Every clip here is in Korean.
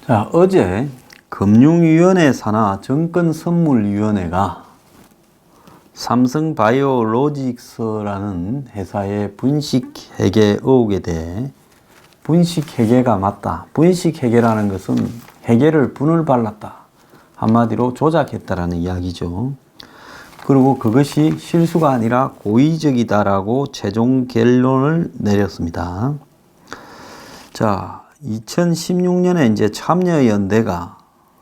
자, 어제 금융위원회 산하 정권선물위원회가 삼성바이오로직스라는 회사의 분식회계 의혹에 대해 분식회계가 맞다. 분식회계라는 것은 회계를 분을 발랐다. 한마디로 조작했다라는 이야기죠. 그리고 그것이 실수가 아니라 고의적이다라고 최종 결론을 내렸습니다. 자, 2016년에 이제 참여연대가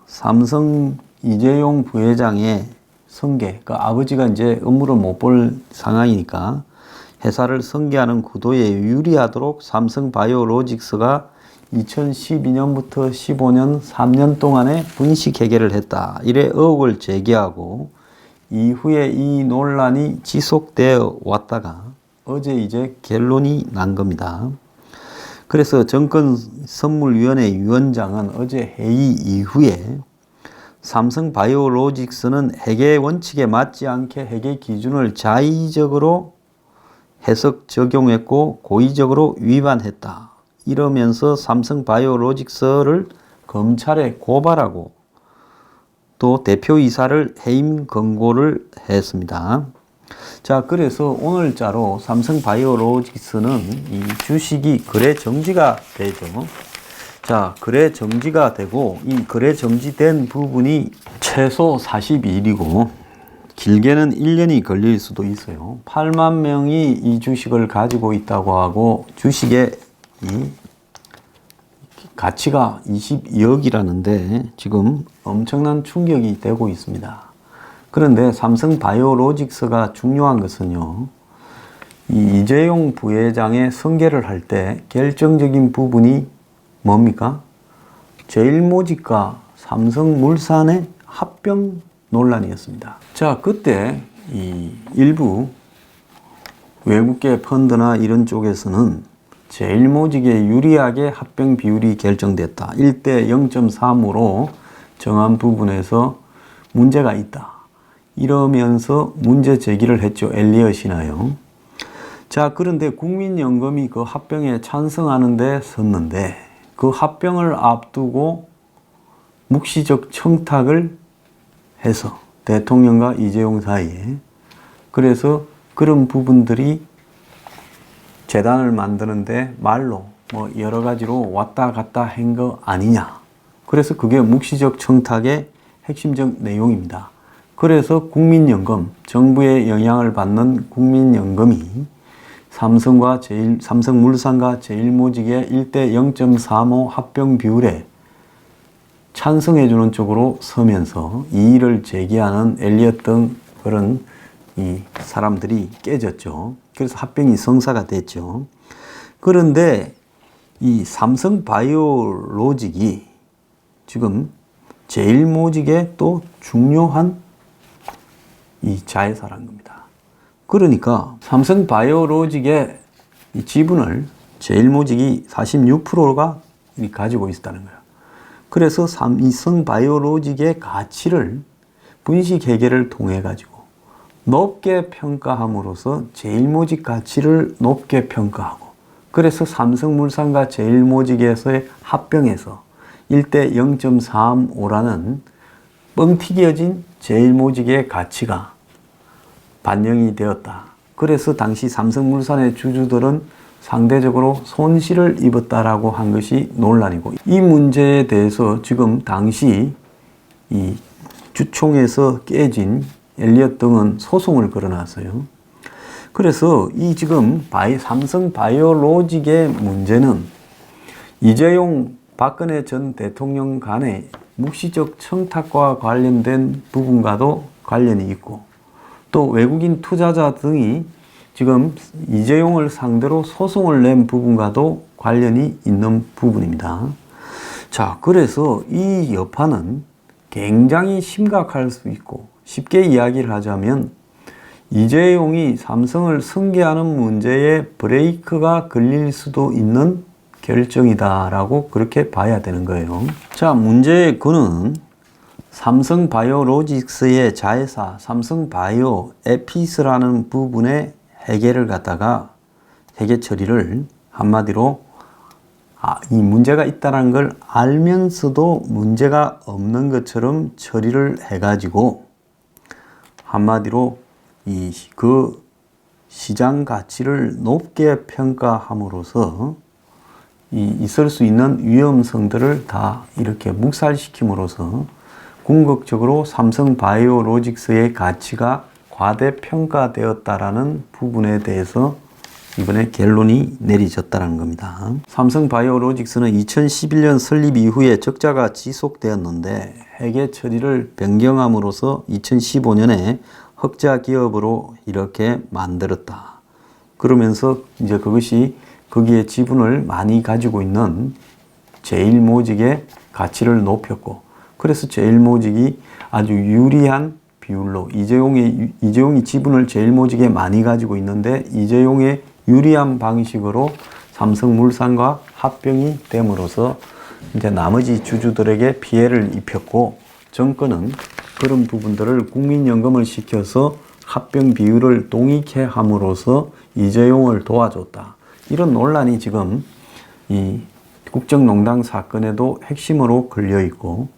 삼성 이재용 부회장의 승계, 그 아버지가 이제 업무를 못 볼 상황이니까 회사를 승계하는 구도에 유리하도록 삼성바이오로직스가 2012년부터 15년 3년 동안에 분식회계를 했다. 이래 의혹을 제기하고 이후에 이 논란이 지속되어 왔다가 어제 이제 결론이 난 겁니다. 그래서 정권선물위원회 위원장은 어제 회의 이후에 삼성바이오로직스는 회계 원칙에 맞지 않게 회계 기준을 자의적으로 해석 적용했고 고의적으로 위반했다. 이러면서 삼성바이오로직스를 검찰에 고발하고 또 대표이사를 해임 권고를 했습니다. 자, 그래서 오늘자로 삼성바이오로직스는 이 주식이 거래 정지가 되죠. 자, 거래 정지가 되고 이 거래 정지된 부분이 최소 42일이고 길게는 1년이 걸릴 수도 있어요. 8만 명이 이 주식을 가지고 있다고 하고 주식의 이 가치가 22억이라는데 지금 엄청난 충격이 되고 있습니다. 그런데 삼성바이오로직스가 중요한 것은요, 이 이재용 부회장의 승계를 할 때 결정적인 부분이 뭡니까? 제일모직과 삼성물산의 합병 논란이었습니다. 자, 그때 이 일부 외국계 펀드나 이런 쪽에서는 제일모직에 유리하게 합병 비율이 결정됐다. 1대 0.3으로 정한 부분에서 문제가 있다. 이러면서 문제 제기를 했죠. 엘리엇이나요. 자, 그런데 국민연금이 그 합병에 찬성하는 데 섰는데 그 합병을 앞두고 묵시적 청탁을 해서 대통령과 이재용 사이에 그래서 그런 부분들이 재단을 만드는데 말로 뭐 여러 가지로 왔다 갔다 한 거 아니냐. 그래서 그게 묵시적 청탁의 핵심적 내용입니다. 그래서 국민연금, 정부의 영향을 받는 국민연금이 삼성물산과 제일모직의 1대 0.35 합병 비율에 찬성해주는 쪽으로 서면서 이의를 제기하는 엘리엇 등 그런 이 사람들이 깨졌죠. 그래서 합병이 성사가 됐죠. 그런데 이 삼성바이오로직이 지금 제일모직의 또 중요한 이 자회사라는 겁니다. 그러니까 삼성바이오로직의 이 지분을 제일모직이 46%가 가지고 있었다는 거예요. 그래서 삼성바이오로직의 가치를 분식회계를 통해 가지고 높게 평가함으로써 제일모직 가치를 높게 평가하고 그래서 삼성물산과 제일모직에서의 합병해서 1대 0.35라는 뻥튀기어진 제일모직의 가치가 반영이 되었다. 그래서 당시 삼성물산의 주주들은 상대적으로 손실을 입었다라고 한 것이 논란이고 이 문제에 대해서 지금 당시 이 주총에서 깨진 엘리엇 등은 소송을 걸어놨어요. 그래서 이 지금 삼성바이오로직의 문제는 이재용 박근혜 전 대통령 간의 묵시적 청탁과 관련된 부분과도 관련이 있고 또 외국인 투자자 등이 지금 이재용을 상대로 소송을 낸 부분과도 관련이 있는 부분입니다. 자, 그래서 이 여파는 굉장히 심각할 수 있고 쉽게 이야기를 하자면 이재용이 삼성을 승계하는 문제에 브레이크가 걸릴 수도 있는 결정이다라고 그렇게 봐야 되는 거예요. 자, 문제의 근은 삼성바이오로직스의 자회사 삼성바이오 에피스라는 부분의 회계를 갖다가 회계 처리를 한마디로 이 문제가 있다는 걸 알면서도 문제가 없는 것처럼 처리를 해가지고 한마디로 그 시장 가치를 높게 평가함으로써 있을 수 있는 위험성들을 다 이렇게 묵살시킴으로써 궁극적으로 삼성바이오로직스의 가치가 과대평가되었다라는 부분에 대해서 이번에 결론이 내려졌다는 겁니다. 삼성바이오로직스는 2011년 설립 이후에 적자가 지속되었는데 회계 처리를 변경함으로써 2015년에 흑자 기업으로 이렇게 만들었다. 그러면서 이제 그것이 거기에 지분을 많이 가지고 있는 제일모직의 가치를 높였고, 그래서 제일모직이 아주 유리한 비율로 이재용이 지분을 제일모직에 많이 가지고 있는데 이재용의 유리한 방식으로 삼성물산과 합병이 됨으로써 이제 나머지 주주들에게 피해를 입혔고, 정권은 그런 부분들을 국민연금을 시켜서 합병 비율을 동익해 함으로써 이재용을 도와줬다. 이런 논란이 지금 이 국정농단 사건에도 핵심으로 걸려 있고,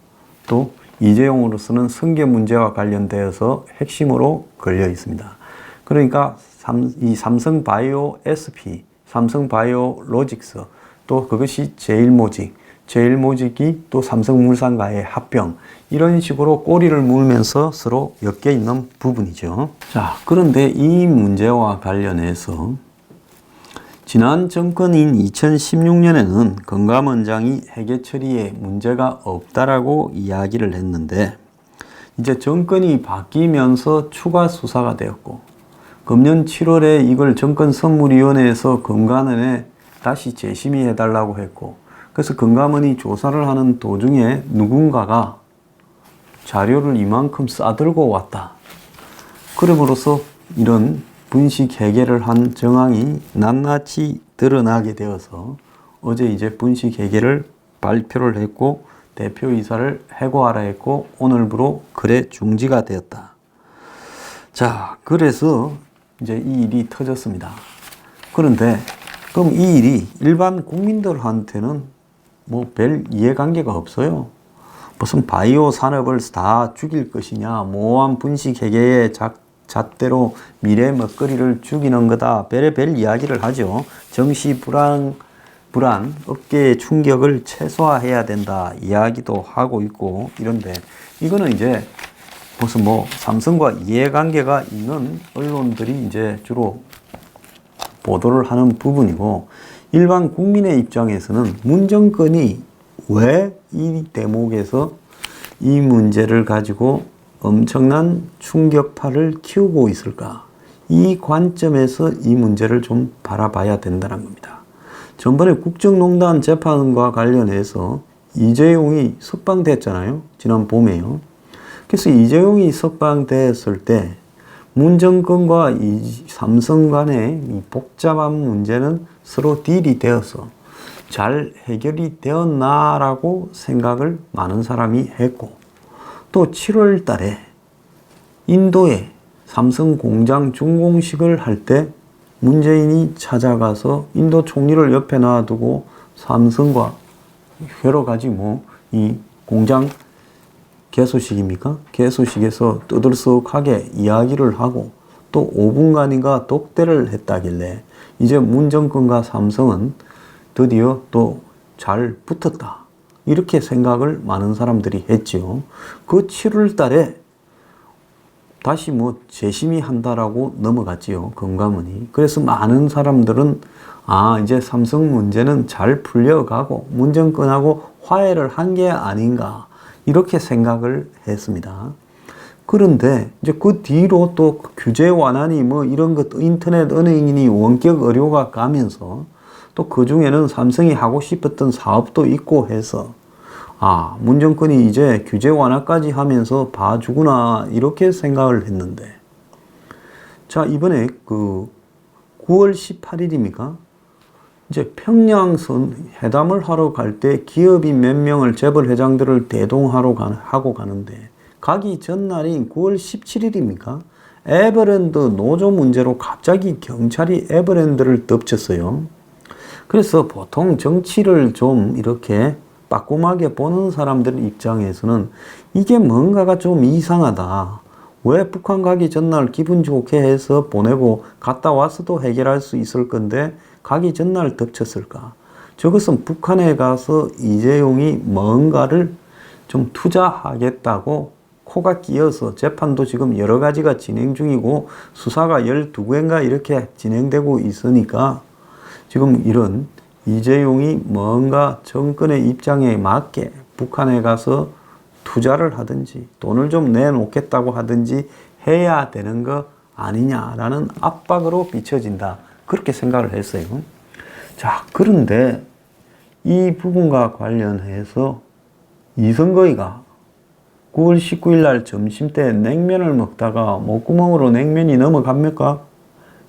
또 이재용으로서는 승계 문제와 관련되어서 핵심으로 걸려 있습니다. 그러니까 이 삼성바이오 SP, 삼성바이오로직스, 또 그것이 제일모직이 또 삼성물산과의 합병, 이런 식으로 꼬리를 물면서 서로 엮여 있는 부분이죠. 자, 그런데 이 문제와 관련해서 지난 정권인 2016년에는 금감원장이 회계 처리에 문제가 없다라고 이야기를 했는데, 이제 정권이 바뀌면서 추가 수사가 되었고, 금년 7월에 이걸 정권선물위원회에서 금감원에 다시 재심의해달라고 했고, 그래서 금감원이 조사를 하는 도중에 누군가가 자료를 이만큼 싸들고 왔다. 그럼으로써 이런 분식 회계를 한 정황이 낱낱이 드러나게 되어서 어제 이제 분식 회계를 발표를 했고 대표이사를 해고하라 했고 오늘부로 거래 중지가 되었다. 자, 그래서 이제 이 일이 터졌습니다. 그런데 그럼 이 일이 일반 국민들한테는 뭐 별 이해관계가 없어요. 무슨 바이오 산업을 다 죽일 것이냐, 모호한 분식 회계의 잣대로 미래 먹거리를 죽이는 거다, 별의별 이야기를 하죠. 정시 불안, 업계의 충격을 최소화해야 된다 이야기도 하고 있고 이런데, 이거는 이제 무슨 뭐 삼성과 이해관계가 있는 언론들이 이제 주로 보도를 하는 부분이고, 일반 국민의 입장에서는 문 정권이 왜 이 대목에서 이 문제를 가지고 엄청난 충격파를 키우고 있을까? 이 관점에서 이 문제를 좀 바라봐야 된다는 겁니다. 전번에 국정농단 재판과 관련해서 이재용이 석방됐잖아요. 지난 봄에요. 그래서 이재용이 석방됐을 때 문 정권과 이 삼성 간의 이 복잡한 문제는 서로 딜이 되어서 잘 해결이 되었나라고 생각을 많은 사람이 했고, 또 7월 달에 인도에 삼성 공장 준공식을 할 때 문재인이 찾아가서 인도 총리를 옆에 놔두고 삼성과 여러 가지 이 공장 개소식입니까? 개소식에서 떠들썩하게 이야기를 하고 또 5분간인가 독대를 했다길래 이제 문 정권과 삼성은 드디어 또 잘 붙었다. 이렇게 생각을 많은 사람들이 했지요. 그 7월 달에 다시 재심의한다라고 넘어갔지요. 금감원이. 그래서 많은 사람들은 이제 삼성 문제는 잘 풀려가고 문 정권하고 화해를 한 게 아닌가, 이렇게 생각을 했습니다. 그런데 이제 그 뒤로 또 규제 완화니 이런 것, 인터넷 은행이니 원격 의료가 가면서 또 그 중에는 삼성이 하고 싶었던 사업도 있고 해서 문 정권이 이제 규제 완화까지 하면서 봐주구나, 이렇게 생각을 했는데, 자, 이번에 그 9월 18일입니까? 이제 평양선 회담을 하러 갈 때 기업인 몇 명을 재벌 회장들을 대동하러 하고 가는데, 가기 전날인 9월 17일입니까? 에버랜드 노조 문제로 갑자기 경찰이 에버랜드를 덮쳤어요. 그래서 보통 정치를 좀 이렇게 빠꼼하게 보는 사람들 입장에서는 이게 뭔가가 좀 이상하다. 왜 북한 가기 전날 기분 좋게 해서 보내고 갔다 와서도 해결할 수 있을 건데 가기 전날 덮쳤을까? 저것은 북한에 가서 이재용이 뭔가를 좀 투자하겠다고 코가 끼어서 재판도 지금 여러 가지가 진행 중이고 수사가 12개인가 이렇게 진행되고 있으니까 지금 이런 이재용이 뭔가 정권의 입장에 맞게 북한에 가서 투자를 하든지 돈을 좀 내놓겠다고 하든지 해야 되는 거 아니냐라는 압박으로 비춰진다. 그렇게 생각을 했어요. 자, 그런데 이 부분과 관련해서 이성거이가 9월 19일 날 점심때 냉면을 먹다가 목구멍으로 냉면이 넘어갑니까?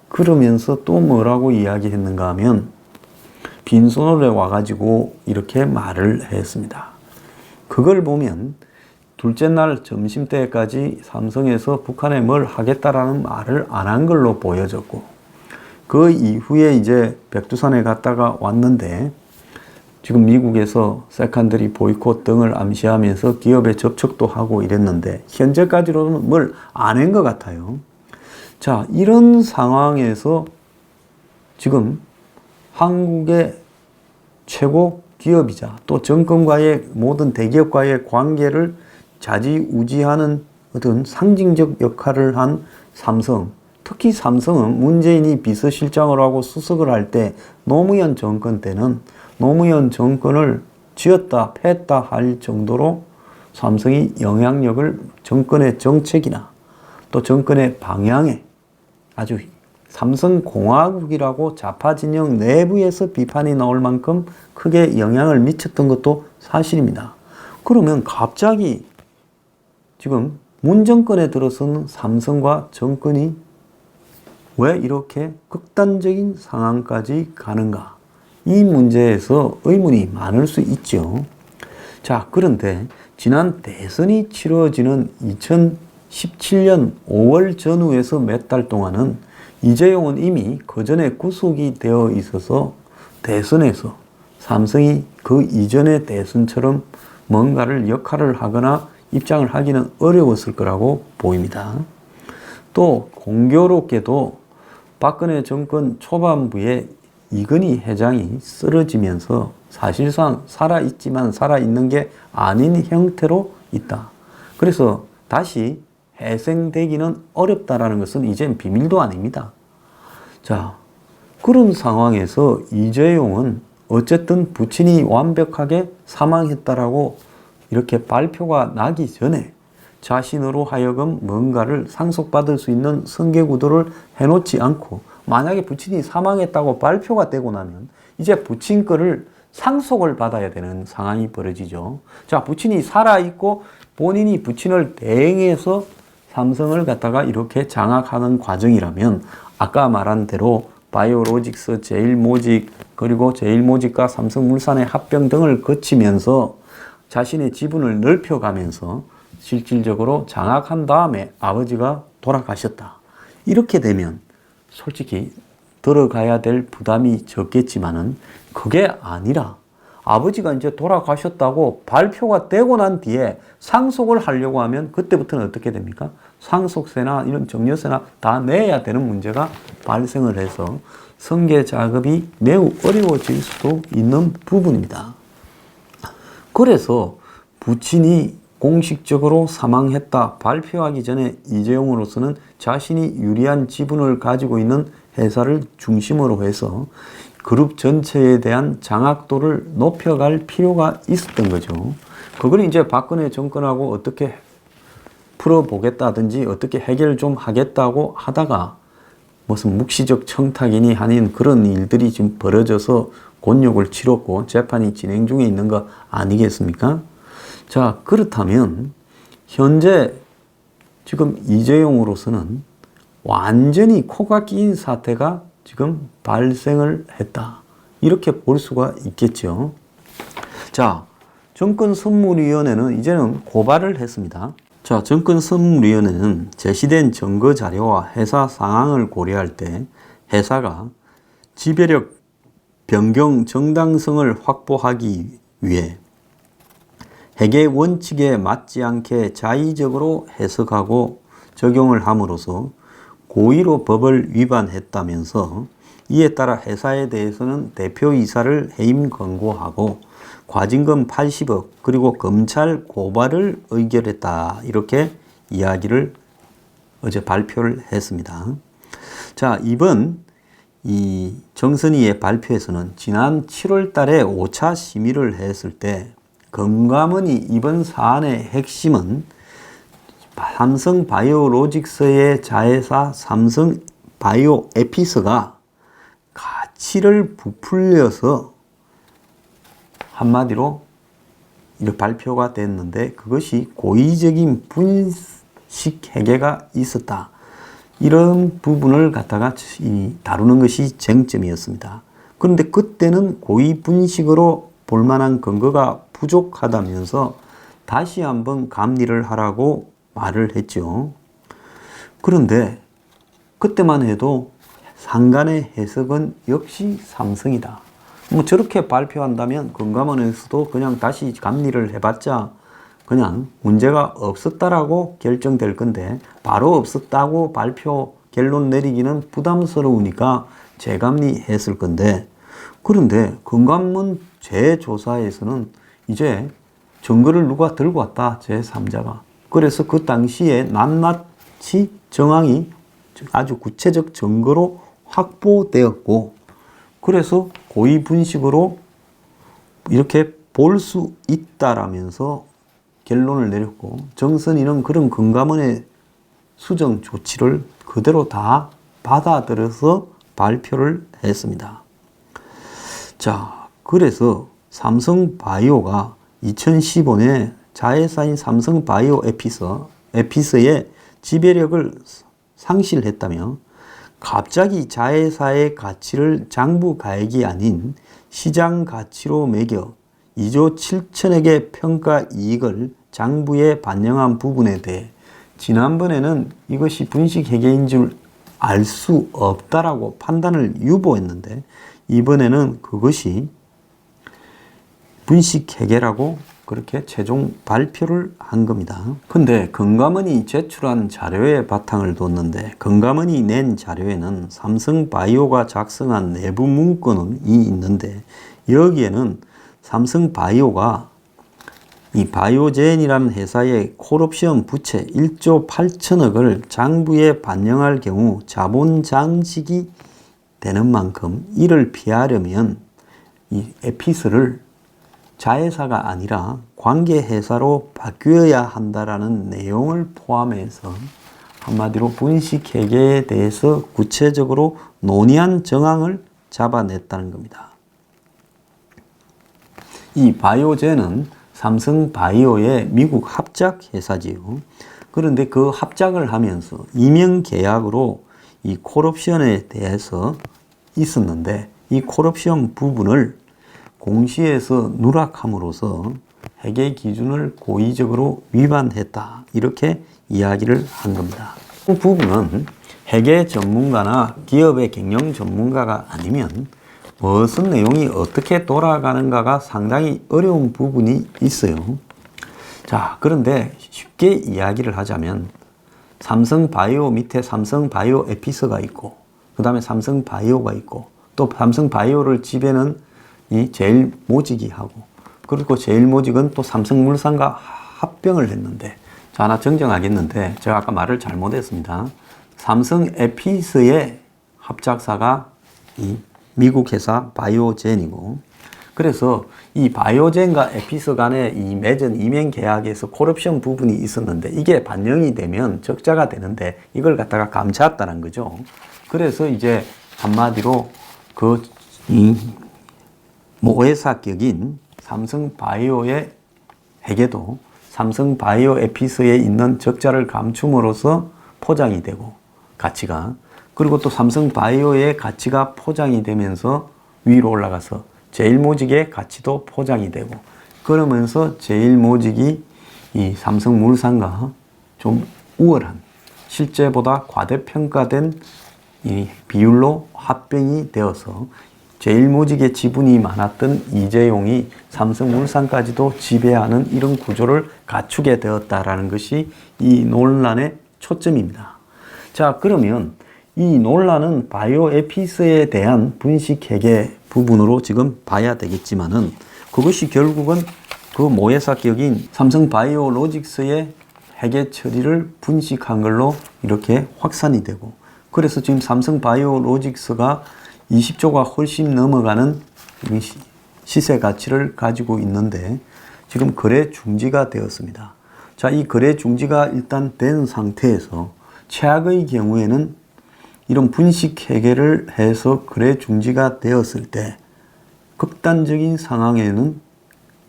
그러면서 또 뭐라고 이야기했는가 하면 빈손으로 와가지고 이렇게 말을 했습니다. 그걸 보면 둘째 날 점심때까지 삼성에서 북한에 뭘 하겠다라는 말을 안 한 걸로 보여졌고 그 이후에 이제 백두산에 갔다가 왔는데 지금 미국에서 세컨더리 보이콧 등을 암시하면서 기업에 접촉도 하고 이랬는데 현재까지로는 뭘 안 한 것 같아요. 자, 이런 상황에서 지금 한국의 최고 기업이자 또 정권과의 모든 대기업과의 관계를 좌지우지하는 어떤 상징적 역할을 한 삼성, 특히 삼성은 문재인이 비서실장을 하고 수석을 할 때 노무현 정권 때는 노무현 정권을 쥐었다 팼다 할 정도로 삼성이 영향력을 정권의 정책이나 또 정권의 방향에 아주 삼성공화국이라고 좌파 진영 내부에서 비판이 나올 만큼 크게 영향을 미쳤던 것도 사실입니다. 그러면 갑자기 지금 문 정권에 들어서는 삼성과 정권이 왜 이렇게 극단적인 상황까지 가는가? 이 문제에서 의문이 많을 수 있죠. 자, 그런데 지난 대선이 치러지는 2017년 5월 전후에서 몇 달 동안은 이재용은 이미 그 전에 구속이 되어 있어서 대선에서 삼성이 그 이전의 대선처럼 뭔가를 역할을 하거나 입장을 하기는 어려웠을 거라고 보입니다. 또 공교롭게도 박근혜 정권 초반부에 이건희 회장이 쓰러지면서 사실상 살아있지만 살아있는 게 아닌 형태로 있다. 그래서 다시 회생되기는 어렵다라는 것은 이젠 비밀도 아닙니다. 자, 그런 상황에서 이재용은 어쨌든 부친이 완벽하게 사망했다라고 이렇게 발표가 나기 전에 자신으로 하여금 뭔가를 상속받을 수 있는 승계구도를 해놓지 않고 만약에 부친이 사망했다고 발표가 되고 나면 이제 부친 거를 상속을 받아야 되는 상황이 벌어지죠. 자, 부친이 살아있고 본인이 부친을 대행해서 삼성을 갖다가 이렇게 장악하는 과정이라면 아까 말한 대로 바이오로직스, 제일모직, 그리고 제일모직과 삼성물산의 합병 등을 거치면서 자신의 지분을 넓혀가면서 실질적으로 장악한 다음에 아버지가 돌아가셨다. 이렇게 되면 솔직히 들어가야 될 부담이 적겠지만은 그게 아니라 아버지가 이제 돌아가셨다고 발표가 되고 난 뒤에 상속을 하려고 하면 그때부터는 어떻게 됩니까? 상속세나 이런 증여세나 다 내야 되는 문제가 발생을 해서 승계 작업이 매우 어려워질 수도 있는 부분입니다. 그래서 부친이 공식적으로 사망했다 발표하기 전에 이재용으로서는 자신이 유리한 지분을 가지고 있는 회사를 중심으로 해서 그룹 전체에 대한 장악도를 높여갈 필요가 있었던 거죠. 그걸 이제 박근혜 정권하고 어떻게 풀어보겠다든지 어떻게 해결 좀 하겠다고 하다가 무슨 묵시적 청탁이니 아닌 그런 일들이 지금 벌어져서 곤욕을 치렀고 재판이 진행 중에 있는 거 아니겠습니까? 자, 그렇다면 현재 지금 이재용으로서는 완전히 코가 끼인 사태가 지금 발생을 했다. 이렇게 볼 수가 있겠죠. 자, 정권선물위원회는 이제는 고발을 했습니다. 자, 정권선물위원회는 제시된 증거 자료와 회사 상황을 고려할 때 회사가 지배력 변경 정당성을 확보하기 위해 회계 원칙에 맞지 않게 자의적으로 해석하고 적용을 함으로써 고의로 법을 위반했다면서 이에 따라 회사에 대해서는 대표이사를 해임 권고하고 과징금 80억 그리고 검찰 고발을 의결했다. 이렇게 이야기를 어제 발표를 했습니다. 자, 이번 이 정선희의 발표에서는 지난 7월 달에 5차 심의를 했을 때 금감원이 이번 사안의 핵심은 삼성바이오로직스의 자회사 삼성바이오에피스가 가치를 부풀려서 한마디로 이렇게 발표가 됐는데 그것이 고의적인 분식회계가 있었다. 이런 부분을 갖다가 다루는 것이 쟁점이었습니다. 그런데 그때는 고의 분식으로 볼 만한 근거가 부족하다면서 다시 한번 감리를 하라고 말을 했죠. 그런데 그때만 해도 상간의 해석은 역시 삼성이다. 뭐 저렇게 발표한다면 금감원에서도 그냥 다시 감리를 해봤자 그냥 문제가 없었다라고 결정될 건데 바로 없었다고 발표 결론 내리기는 부담스러우니까 재감리했을 건데 그런데 금감원 재조사에서는 이제 증거를 누가 들고 왔다. 제3자가. 그래서 그 당시에 낱낱이 정황이 아주 구체적 증거로 확보되었고 그래서 고의 분식으로 이렇게 볼 수 있다라면서 결론을 내렸고 정선희는 그런 금감원의 수정 조치를 그대로 다 받아들여서 발표를 했습니다. 자, 그래서 삼성바이오가 2015년에 자회사인 삼성바이오에피스의 지배력을 상실했다며 갑자기 자회사의 가치를 장부 가액이 아닌 시장 가치로 매겨 2조 7천억의 평가 이익을 장부에 반영한 부분에 대해 지난번에는 이것이 분식회계인 줄 알 수 없다라고 판단을 유보했는데 이번에는 그것이 분식회계라고 그렇게 최종 발표를 한 겁니다. 근데 금감원이 제출한 자료에 바탕을 뒀는데 금감원이 낸 자료에는 삼성바이오가 작성한 내부 문건이 있는데 여기에는 삼성바이오가 이 바이오젠이라는 회사의 콜옵션 부채 1조 8천억을 장부에 반영할 경우 자본 잠식이 되는 만큼 이를 피하려면 이 에피스를 자회사가 아니라 관계회사로 바뀌어야 한다라는 내용을 포함해서 한마디로 분식회계에 대해서 구체적으로 논의한 정황을 잡아냈다는 겁니다. 이 바이오젠은 삼성바이오의 미국 합작 회사지요. 그런데 그 합작을 하면서 임용 계약으로 이 콜옵션에 대해서 있었는데 이 콜옵션 부분을 공시에서 누락함으로써 회계 기준을 고의적으로 위반했다. 이렇게 이야기를 한 겁니다. 그 부분은 회계 전문가나 기업의 경영 전문가가 아니면 무슨 내용이 어떻게 돌아가는가가 상당히 어려운 부분이 있어요. 자, 그런데 쉽게 이야기를 하자면 삼성바이오 밑에 삼성바이오에피스가 있고 그 다음에 삼성바이오가 있고 또 삼성바이오를 지배는 이 제일모직이 하고 그리고 제일모직은 또 삼성물산과 합병을 했는데 자, 하나 정정하겠는데 제가 아까 말을 잘못했습니다. 삼성에피스의 합작사가 이 미국 회사 바이오젠이고 그래서 이 바이오젠과 에피스 간에 이 맺은 임행 계약에서 콜옵션 부분이 있었는데 이게 반영이 되면 적자가 되는데 이걸 갖다가 감찼다는 거죠. 그래서 이제 한마디로 그 모회사격인 삼성바이오의 회계도 삼성바이오에피스에 있는 적자를 감춤으로써 포장이 되고 가치가 그리고 또 삼성바이오의 가치가 포장이 되면서 위로 올라가서 제일모직의 가치도 포장이 되고 그러면서 제일모직이 이 삼성물산과 좀 우월한 실제보다 과대평가된 이 비율로 합병이 되어서 제일모직의 지분이 많았던 이재용이 삼성물산까지도 지배하는 이런 구조를 갖추게 되었다라는 것이 이 논란의 초점입니다. 자, 그러면 이 논란은 바이오에피스에 대한 분식회계 부분으로 지금 봐야 되겠지만은 그것이 결국은 그 모회사격인 삼성바이오로직스의 회계 처리를 분식한 걸로 이렇게 확산이 되고, 그래서 지금 삼성바이오로직스가 20조가 훨씬 넘어가는 시세 가치를 가지고 있는데 지금 거래 중지가 되었습니다. 자, 이 거래 중지가 일단 된 상태에서 최악의 경우에는 이런 분식 회계를 해서 거래 중지가 되었을 때 극단적인 상황에는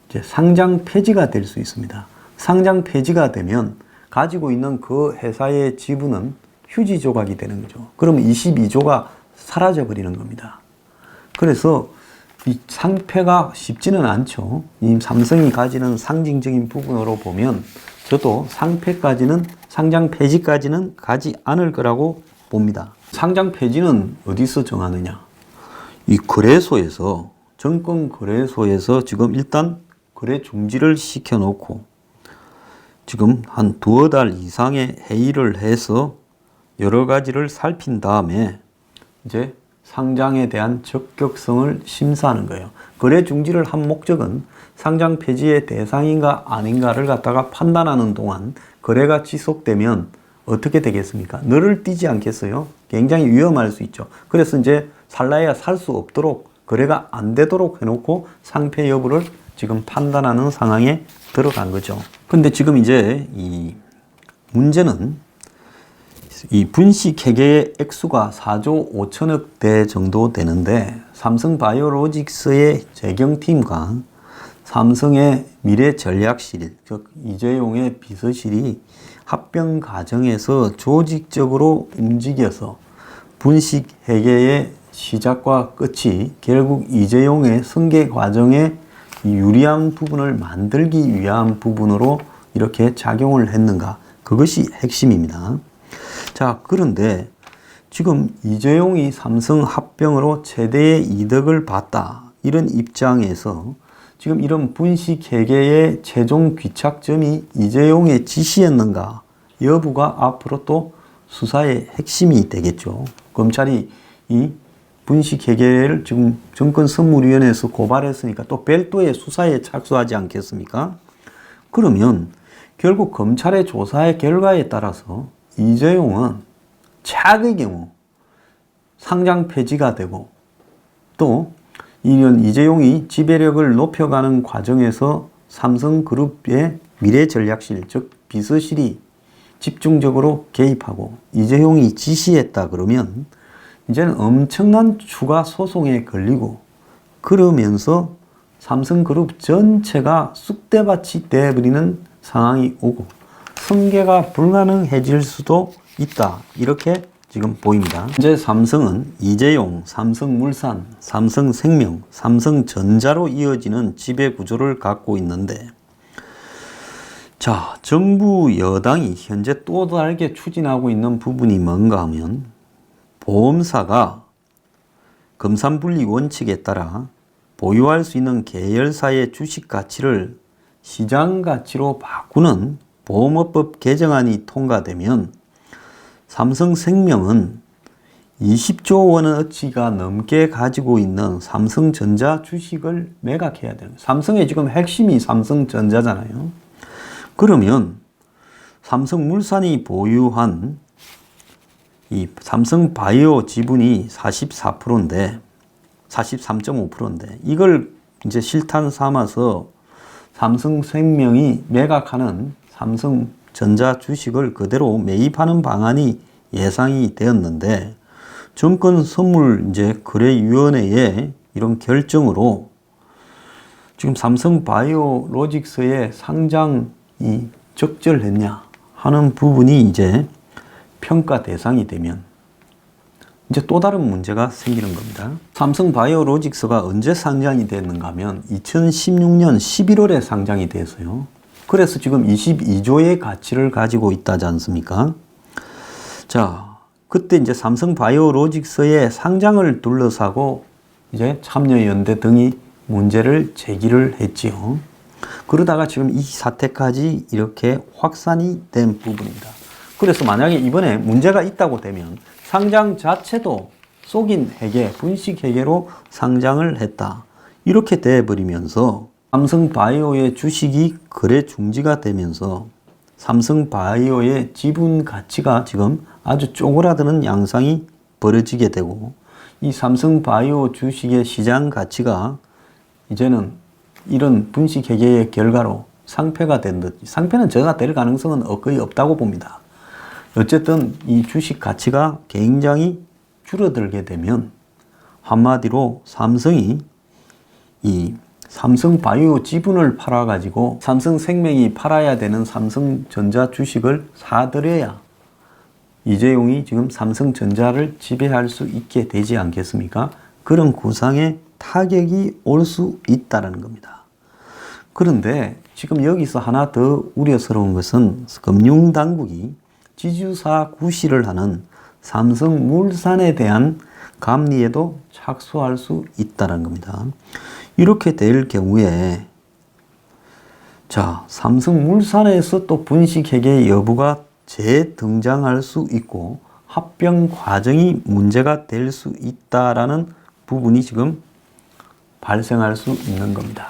이제 상장 폐지가 될 수 있습니다. 상장 폐지가 되면 가지고 있는 그 회사의 지분은 휴지 조각이 되는 거죠. 그러면 22조가 사라져 버리는 겁니다. 그래서 이 상패가 쉽지는 않죠. 이 삼성이 가지는 상징적인 부분으로 보면 저도 상패까지는, 상장 폐지까지는 가지 않을 거라고 봅니다. 상장 폐지는 어디서 정하느냐? 이 거래소에서, 증권거래소에서 지금 일단 거래 중지를 시켜놓고 지금 한 두어 달 이상의 회의를 해서 여러 가지를 살핀 다음에 이제 상장에 대한 적격성을 심사하는 거예요. 거래 중지를 한 목적은 상장 폐지의 대상인가 아닌가를 갖다가 판단하는 동안 거래가 지속되면 어떻게 되겠습니까? 너를 띄지 않겠어요? 굉장히 위험할 수 있죠. 그래서 이제 살라야 살 수 없도록 거래가 안 되도록 해놓고 상패 여부를 지금 판단하는 상황에 들어간 거죠. 근데 지금 이제 이 문제는 이 분식 회계의 액수가 4조 5천억 대 정도 되는데 삼성바이오로직스의 재경팀과 삼성의 미래전략실, 즉 이재용의 비서실이 합병 과정에서 조직적으로 움직여서 분식 회계의 시작과 끝이 결국 이재용의 승계 과정에 유리한 부분을 만들기 위한 부분으로 이렇게 작용을 했는가? 그것이 핵심입니다. 자, 그런데 지금 이재용이 삼성 합병으로 최대의 이득을 봤다, 이런 입장에서 지금 이런 분식 회계의 최종 귀착점이 이재용의 지시였는가 여부가 앞으로 또 수사의 핵심이 되겠죠. 검찰이 이 분식 회계를 지금 정권선물위원회에서 고발했으니까 또 별도의 수사에 착수하지 않겠습니까? 그러면 결국 검찰의 조사의 결과에 따라서 이재용은 최악의 경우 상장 폐지가 되고, 또 이런 이재용이 지배력을 높여가는 과정에서 삼성그룹의 미래전략실, 즉 비서실이 집중적으로 개입하고 이재용이 지시했다 그러면 이제는 엄청난 추가 소송에 걸리고, 그러면서 삼성그룹 전체가 쑥대밭이 되어버리는 상황이 오고 승계가 불가능해질 수도 있다, 이렇게 지금 보입니다. 현재 삼성은 이재용, 삼성물산, 삼성생명, 삼성전자로 이어지는 지배구조를 갖고 있는데, 자, 정부 여당이 현재 또 다르게 추진하고 있는 부분이 뭔가 하면 보험사가 검산분리 원칙에 따라 보유할 수 있는 계열사의 주식 가치를 시장 가치로 바꾸는 보험업법 개정안이 통과되면 삼성생명은 20조 원어치가 넘게 가지고 있는 삼성전자 주식을 매각해야 되는 거예요. 삼성의 지금 핵심이 삼성전자잖아요. 그러면 삼성물산이 보유한 이 삼성바이오 지분이 44%인데 43.5%인데 이걸 이제 실탄 삼아서 삼성생명이 매각하는 삼성전자 주식을 그대로 매입하는 방안이 예상이 되었는데, 정권선물 이제 거래위원회의 이런 결정으로 지금 삼성바이오로직스의 상장이 적절했냐 하는 부분이 이제 평가 대상이 되면 이제 또 다른 문제가 생기는 겁니다. 삼성바이오로직스가 언제 상장이 됐는가 하면 2016년 11월에 상장이 됐어요. 그래서 지금 22조의 가치를 가지고 있다지 않습니까? 자, 그때 이제 삼성바이오로직스의 상장을 둘러싸고 이제 참여연대 등이 문제를 제기를 했지요. 그러다가 지금 이 사태까지 이렇게 확산이 된 부분입니다. 그래서 만약에 이번에 문제가 있다고 되면 상장 자체도 속인 회계, 분식 회계로 상장을 했다. 이렇게 돼버리면서 삼성바이오의 주식이 거래 중지가 되면서 삼성바이오의 지분 가치가 지금 아주 쪼그라드는 양상이 벌어지게 되고, 이 삼성바이오 주식의 시장 가치가 이제는 이런 분식회계의 결과로 상폐가 된 듯, 상폐는 저가 될 가능성은 거의 없다고 봅니다. 어쨌든 이 주식 가치가 굉장히 줄어들게 되면 한마디로 삼성이 이 삼성바이오 지분을 팔아가지고 삼성생명이 팔아야 되는 삼성전자 주식을 사들여야 이재용이 지금 삼성전자를 지배할 수 있게 되지 않겠습니까? 그런 구상에 타격이 올 수 있다는 겁니다. 그런데 지금 여기서 하나 더 우려스러운 것은 금융당국이 지주사 구실을 하는 삼성물산에 대한 감리에도 착수할 수 있다는 겁니다. 이렇게 될 경우에 자, 삼성물산에서 또 분식회계 여부가 재등장할 수 있고 합병 과정이 문제가 될 수 있다라는 부분이 지금 발생할 수 있는 겁니다.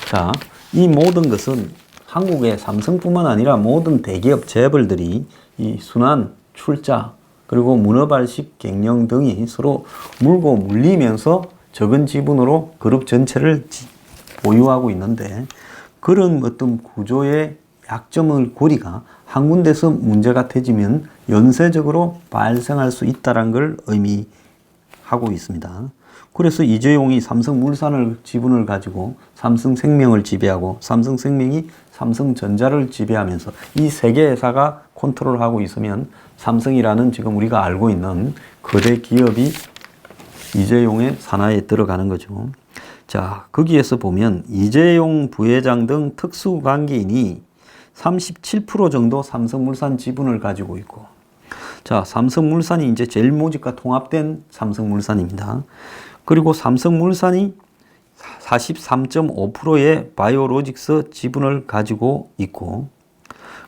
자, 이 모든 것은 한국의 삼성뿐만 아니라 모든 대기업 재벌들이 이 순환, 출자, 그리고 문어발식 갱년 등이 서로 물고 물리면서 적은 지분으로 그룹 전체를 보유하고 있는데, 그런 어떤 구조의 약점을 고리가 한 군데서 문제가 터지면 연쇄적으로 발생할 수 있다는 걸 의미하고 있습니다. 그래서 이재용이 삼성물산을 지분을 가지고 삼성생명을 지배하고 삼성생명이 삼성전자를 지배하면서 이 세 개 회사가 컨트롤하고 있으면 삼성이라는 지금 우리가 알고 있는 거대 기업이 이재용의 산하에 들어가는 거죠. 자, 거기에서 보면 이재용 부회장 등 특수관계인이 37% 정도 삼성물산 지분을 가지고 있고, 자, 삼성물산이 이제 제일모직과 통합된 삼성물산입니다. 그리고 삼성물산이 43.5%의 바이오로직스 지분을 가지고 있고,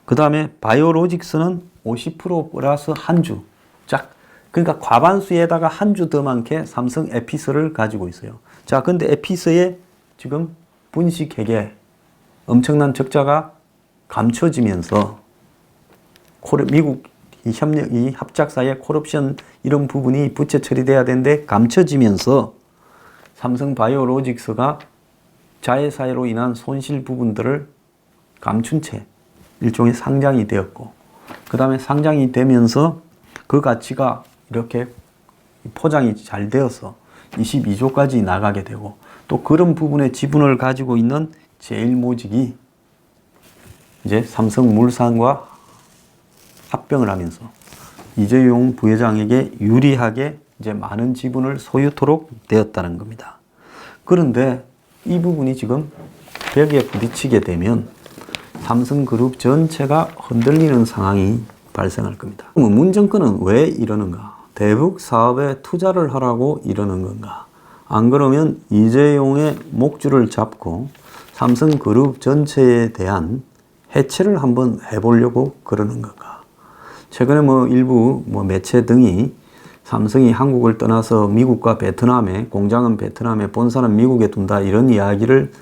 그 다음에 바이오로직스는 50% 플러스 한 주, 짝, 그러니까 과반수에다가 한 주 더 많게 삼성 에피스를 가지고 있어요. 자, 근데 에피스에 지금 분식회계 엄청난 적자가 감춰지면서 미국 이 합작사의 콜옵션 이런 부분이 부채 처리돼야 되는데 감춰지면서 삼성바이오로직스가 자회사로 인한 손실 부분들을 감춘 채 일종의 상장이 되었고, 그 다음에 상장이 되면서 그 가치가 이렇게 포장이 잘 되어서 22조까지 나가게 되고, 또 그런 부분의 지분을 가지고 있는 제일모직이 이제 삼성물산과 합병을 하면서 이재용 부회장에게 유리하게 이제 많은 지분을 소유토록 되었다는 겁니다. 그런데 이 부분이 지금 벽에 부딪히게 되면 삼성그룹 전체가 흔들리는 상황이 발생할 겁니다. 그럼 문정권은 왜 이러는가? 대북 사업에 투자를 하라고 이러는 건가? 안 그러면 이재용의 목줄을 잡고 삼성그룹 전체에 대한 해체를 한번 해보려고 그러는 건가? 최근에 일부 매체 등이 삼성이 한국을 떠나서 미국과 베트남에, 공장은 베트남에, 본사는 미국에 둔다, 이런 이야기를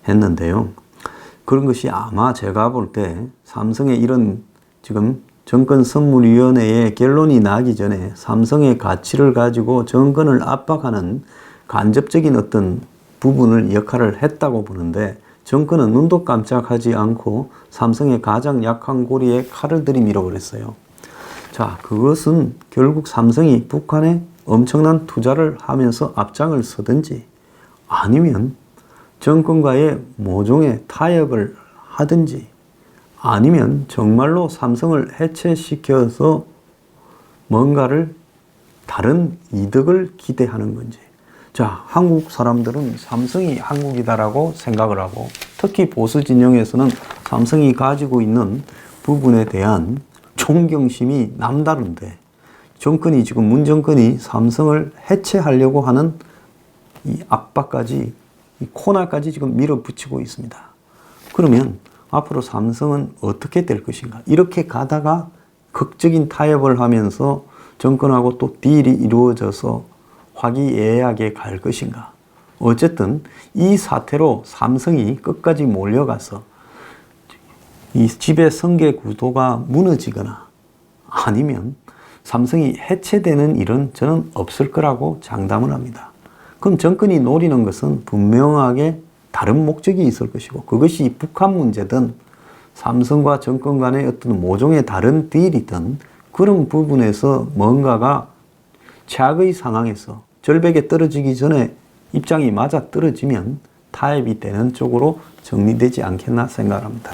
했는데요. 그런 것이 아마 제가 볼 때 삼성의 이런 지금 정권선물위원회의 결론이 나기 전에 삼성의 가치를 가지고 정권을 압박하는 간접적인 어떤 부분을 역할을 했다고 보는데, 정권은 눈도 깜짝하지 않고 삼성의 가장 약한 고리에 칼을 들이밀어 버렸어요. 자, 그것은 결국 삼성이 북한에 엄청난 투자를 하면서 앞장을 서든지 아니면 정권과의 모종의 타협을 하든지 아니면 정말로 삼성을 해체시켜서 뭔가를 다른 이득을 기대하는 건지. 자, 한국 사람들은 삼성이 한국이다라고 생각을 하고, 특히 보수 진영에서는 삼성이 가지고 있는 부분에 대한 존경심이 남다른데, 정권이 지금 문정권이 삼성을 해체하려고 하는 이 압박까지, 이 코너까지 지금 밀어붙이고 있습니다. 그러면 앞으로 삼성은 어떻게 될 것인가? 이렇게 가다가 극적인 타협을 하면서 정권하고 또 딜이 이루어져서 화기애애하게 갈 것인가? 어쨌든 이 사태로 삼성이 끝까지 몰려가서 이 지배 성계 구도가 무너지거나 아니면 삼성이 해체되는 일은 저는 없을 거라고 장담을 합니다. 그럼 정권이 노리는 것은 분명하게 다른 목적이 있을 것이고, 그것이 북한 문제든 삼성과 정권 간의 어떤 모종의 다른 딜이든 그런 부분에서 뭔가가 최악의 상황에서 절벽에 떨어지기 전에 입장이 맞아 떨어지면 타협이 되는 쪽으로 정리되지 않겠나 생각합니다.